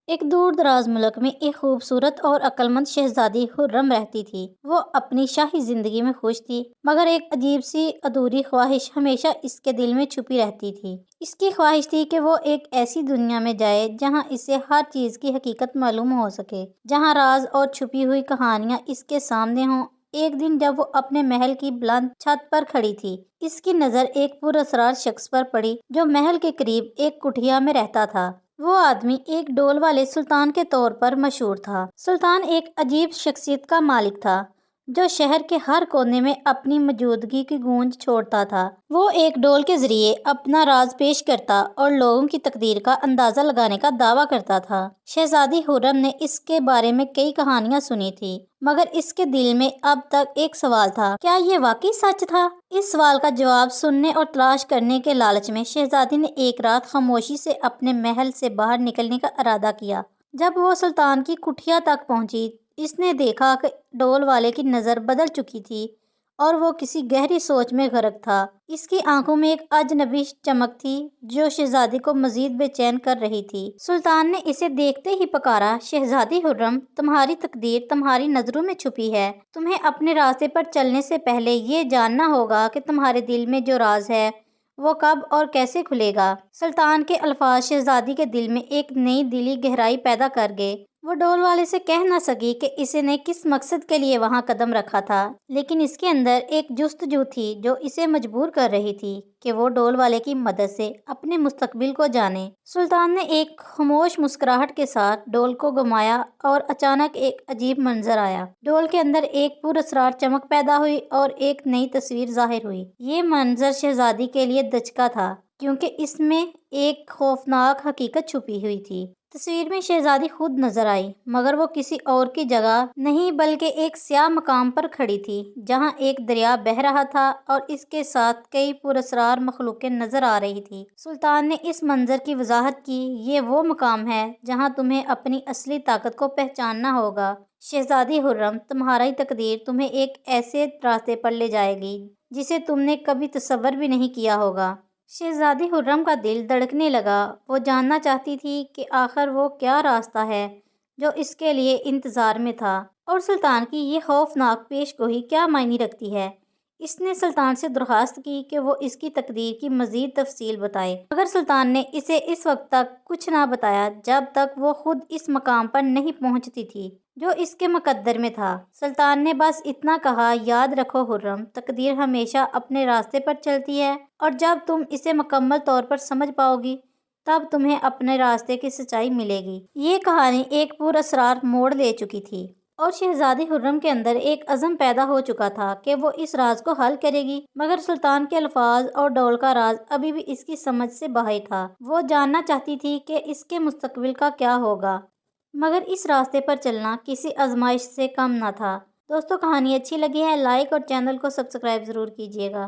ایک دور دراز ملک میں ایک خوبصورت اور عقلمند شہزادی خرم رہتی تھی۔ وہ اپنی شاہی زندگی میں خوش تھی، مگر ایک عجیب سی ادھوری خواہش ہمیشہ اس کے دل میں چھپی رہتی تھی۔ اس کی خواہش تھی کہ وہ ایک ایسی دنیا میں جائے جہاں اسے ہر چیز کی حقیقت معلوم ہو سکے، جہاں راز اور چھپی ہوئی کہانیاں اس کے سامنے ہوں۔ ایک دن جب وہ اپنے محل کی بلند چھت پر کھڑی تھی، اس کی نظر ایک پراسرار شخص پر پڑی جو محل کے قریب ایک کٹھیا میں رہتا تھا۔ وہ آدمی ایک ڈول والے سلطان کے طور پر مشہور تھا۔ سلطان ایک عجیب شخصیت کا مالک تھا جو شہر کے ہر کونے میں اپنی موجودگی کی گونج چھوڑتا تھا۔ وہ ایک ڈول کے ذریعے اپنا راز پیش کرتا اور لوگوں کی تقدیر کا اندازہ لگانے کا دعویٰ کرتا تھا۔ شہزادی خرم نے اس کے بارے میں کئی کہانیاں سنی تھیں، مگر اس کے دل میں اب تک ایک سوال تھا: کیا یہ واقعی سچ تھا؟ اس سوال کا جواب سننے اور تلاش کرنے کے لالچ میں شہزادی نے ایک رات خاموشی سے اپنے محل سے باہر نکلنے کا ارادہ کیا۔ جب وہ سلطان کی کٹھیا تک پہنچی، اس نے دیکھا کہ ڈول والے کی نظر بدل چکی تھی اور وہ کسی گہری سوچ میں غرق تھا۔ اس کی آنکھوں میں ایک اجنبی چمک تھی جو شہزادی کو مزید بے چین کر رہی تھی۔ سلطان نے اسے دیکھتے ہی پکارا: شہزادی خرم، تمہاری تقدیر تمہاری نظروں میں چھپی ہے۔ تمہیں اپنے راستے پر چلنے سے پہلے یہ جاننا ہوگا کہ تمہارے دل میں جو راز ہے وہ کب اور کیسے کھلے گا۔ سلطان کے الفاظ شہزادی کے دل میں ایک نئی دلی گہرائی پیدا کر گئے۔ وہ ڈول والے سے کہہ نہ سکی کہ اس نے کس مقصد کے لیے وہاں قدم رکھا تھا، لیکن اس کے اندر ایک جستجو تھی جو اسے مجبور کر رہی تھی کہ وہ ڈول والے کی مدد سے اپنے مستقبل کو جانے۔ سلطان نے ایک خاموش مسکراہٹ کے ساتھ ڈول کو گھمایا اور اچانک ایک عجیب منظر آیا۔ ڈول کے اندر ایک پراسرار چمک پیدا ہوئی اور ایک نئی تصویر ظاہر ہوئی۔ یہ منظر شہزادی کے لیے دھچکا تھا، کیونکہ اس میں ایک خوفناک حقیقت چھپی ہوئی تھی۔ تصویر میں شہزادی خود نظر آئی، مگر وہ کسی اور کی جگہ نہیں بلکہ ایک سیاہ مقام پر کھڑی تھی جہاں ایک دریا بہہ رہا تھا اور اس کے ساتھ کئی پراسرار مخلوقیں نظر آ رہی تھیں۔ سلطان نے اس منظر کی وضاحت کی: یہ وہ مقام ہے جہاں تمہیں اپنی اصلی طاقت کو پہچاننا ہوگا۔ شہزادی خرم، تمہاری تقدیر تمہیں ایک ایسے راستے پر لے جائے گی جسے تم نے کبھی تصور بھی نہیں کیا ہوگا۔ شہزادی خرم کا دل دھڑکنے لگا۔ وہ جاننا چاہتی تھی کہ آخر وہ کیا راستہ ہے جو اس کے لیے انتظار میں تھا، اور سلطان کی یہ خوفناک پیش گوئی کیا معنی رکھتی ہے۔ اس نے سلطان سے درخواست کی کہ وہ اس کی تقدیر کی مزید تفصیل بتائے، مگر سلطان نے اسے اس وقت تک کچھ نہ بتایا جب تک وہ خود اس مقام پر نہیں پہنچتی تھی جو اس کے مقدر میں تھا۔ سلطان نے بس اتنا کہا: یاد رکھو خرم، تقدیر ہمیشہ اپنے راستے پر چلتی ہے، اور جب تم اسے مکمل طور پر سمجھ پاؤ گی تب تمہیں اپنے راستے کی سچائی ملے گی۔ یہ کہانی ایک پراسرار موڑ لے چکی تھی اور شہزادی خرم کے اندر ایک عزم پیدا ہو چکا تھا کہ وہ اس راز کو حل کرے گی، مگر سلطان کے الفاظ اور ڈول کا راز ابھی بھی اس کی سمجھ سے باہر تھا۔ وہ جاننا چاہتی تھی کہ اس کے مستقبل کا کیا ہوگا، مگر اس راستے پر چلنا کسی آزمائش سے کم نہ تھا۔ دوستو، کہانی اچھی لگی ہے لائک اور چینل کو سبسکرائب ضرور کیجیے گا۔